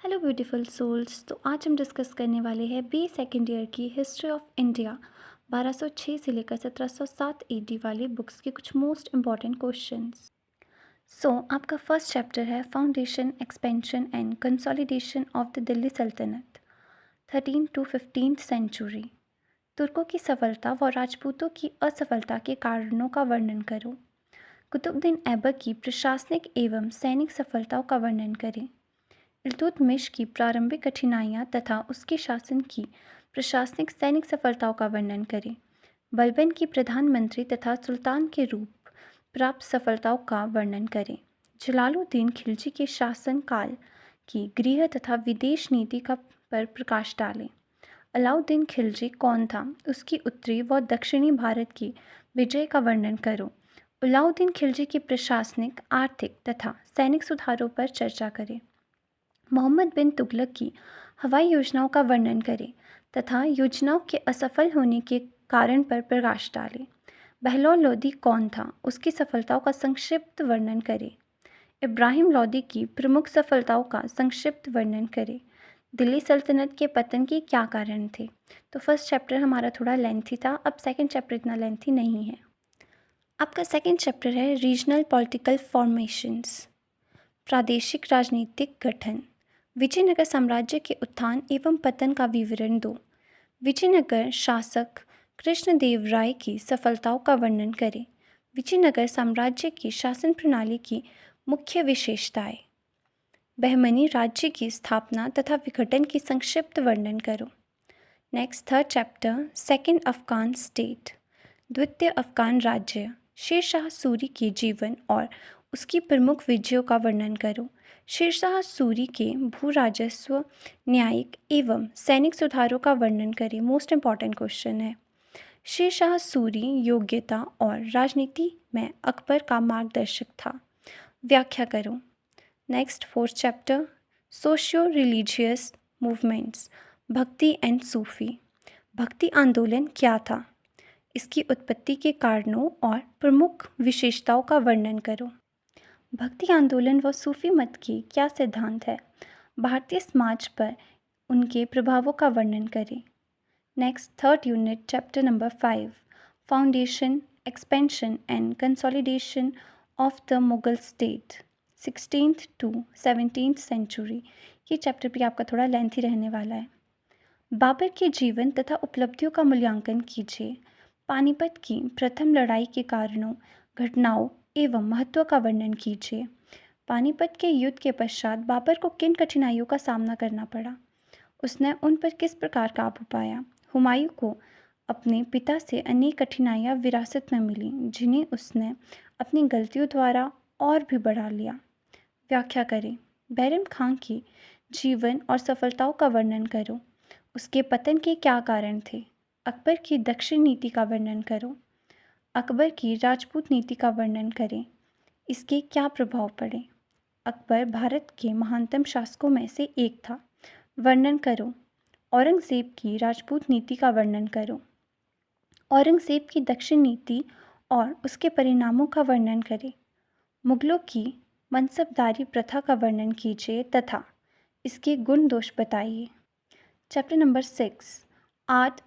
Hello beautiful souls. तो आज हम डिस्कस करने वाले हैं बी सेकेंड ईयर की हिस्ट्री ऑफ इंडिया 1206 से लेकर 1707 एडी वाली बुक्स के कुछ मोस्ट इम्पॉर्टेंट क्वेश्चंस। आपका फर्स्ट चैप्टर है foundation, expansion and consolidation of the Delhi सल्तनत 13 to 15th सेंचुरी। तुर्कों की सफलता व राजपूतों की असफलता के कारणों का वर्णन करो। कुतुबुद्दीन ऐबक की प्रशासनिक एवं सैनिक सफलताओं का वर्णन करें। इल्तुतमिश की प्रारंभिक कठिनाइयाँ तथा उसके शासन की प्रशासनिक सैनिक सफलताओं का वर्णन करें। बलबन की प्रधानमंत्री तथा सुल्तान के रूप प्राप्त सफलताओं का वर्णन करें। जलालुद्दीन खिलजी के शासनकाल की गृह तथा विदेश नीति का पर प्रकाश डालें। अलाउद्दीन खिलजी कौन था, उसकी उत्तरी व दक्षिणी भारत की विजय का वर्णन करो। अलाउद्दीन खिलजी की प्रशासनिक, आर्थिक तथा सैनिक सुधारों पर चर्चा करें। मोहम्मद बिन तुगलक की हवाई योजनाओं का वर्णन करें तथा योजनाओं के असफल होने के कारण पर प्रकाश डालें। बहलोल लोदी कौन था, उसकी सफलताओं का संक्षिप्त वर्णन करें। इब्राहिम लोदी की प्रमुख सफलताओं का संक्षिप्त वर्णन करें। दिल्ली सल्तनत के पतन के क्या कारण थे। तो फर्स्ट चैप्टर हमारा थोड़ा लेंथी था, अब सेकंड चैप्टर इतना लेंथी नहीं है। आपका सेकंड चैप्टर है रीजनल पॉलिटिकल फॉर्मेशंस, प्रादेशिक राजनीतिक गठन। विजयनगर साम्राज्य के उत्थान एवं पतन का विवरण दो। विजयनगर शासक कृष्णदेव राय की सफलताओं का वर्णन करें। विजयनगर साम्राज्य की शासन प्रणाली की मुख्य विशेषताएं। बहमनी राज्य की स्थापना तथा विघटन की संक्षिप्त वर्णन करो। Next third chapter second Afghan state, द्वितीय अफगान राज्य। शेरशाह सूरी के जीवन और उसकी प्रमुख विजयों का वर्णन करो। शेरशाह सूरी के भू राजस्व, न्यायिक एवं सैनिक सुधारों का वर्णन करें। मोस्ट इम्पॉर्टेंट क्वेश्चन है। शेरशाह सूरी योग्यता और राजनीति में अकबर का मार्गदर्शक था। व्याख्या करो। Next fourth chapter socio religious movements, भक्ति एंड सूफी। भक्ति आंदोलन क्या था, इसकी उत्पत्ति के कारणों और प्रमुख विशेषताओं का वर्णन करो। भक्ति आंदोलन व सूफी मत की क्या सिद्धांत है, भारतीय समाज पर उनके प्रभावों का वर्णन करें। Next third unit chapter number 5, foundation, expansion and consolidation of the Mughal state 16th to 17th century. ये चैप्टर भी आपका थोड़ा लेंथी रहने वाला है। बाबर के जीवन तथा उपलब्धियों का मूल्यांकन कीजिए। पानीपत की प्रथम लड़ाई के कारणों, घटनाओं एवं महत्व का वर्णन कीजिए। पानीपत के युद्ध के पश्चात बाबर को किन कठिनाइयों का सामना करना पड़ा, उसने उन पर किस प्रकार काबू पाया। हुमायूं को अपने पिता से अनेक कठिनाइयाँ विरासत में मिली, जिन्हें उसने अपनी गलतियों द्वारा और भी बढ़ा लिया। व्याख्या करें। बैरम खान की जीवन और सफलताओं का वर्णन करो। उसके पतन के क्या कारण थे। अकबर की दक्षिण नीति का वर्णन करो। अकबर की राजपूत नीति का वर्णन करें, इसके क्या प्रभाव पड़े। अकबर भारत के महानतम शासकों में से एक था, वर्णन करो। औरंगज़ेब की राजपूत नीति का वर्णन करो। औरंगज़ेब की दक्षिण नीति और उसके परिणामों का वर्णन करें। मुगलों की मनसबदारी प्रथा का वर्णन कीजिए तथा इसके गुण दोष बताइए। Chapter number 6, art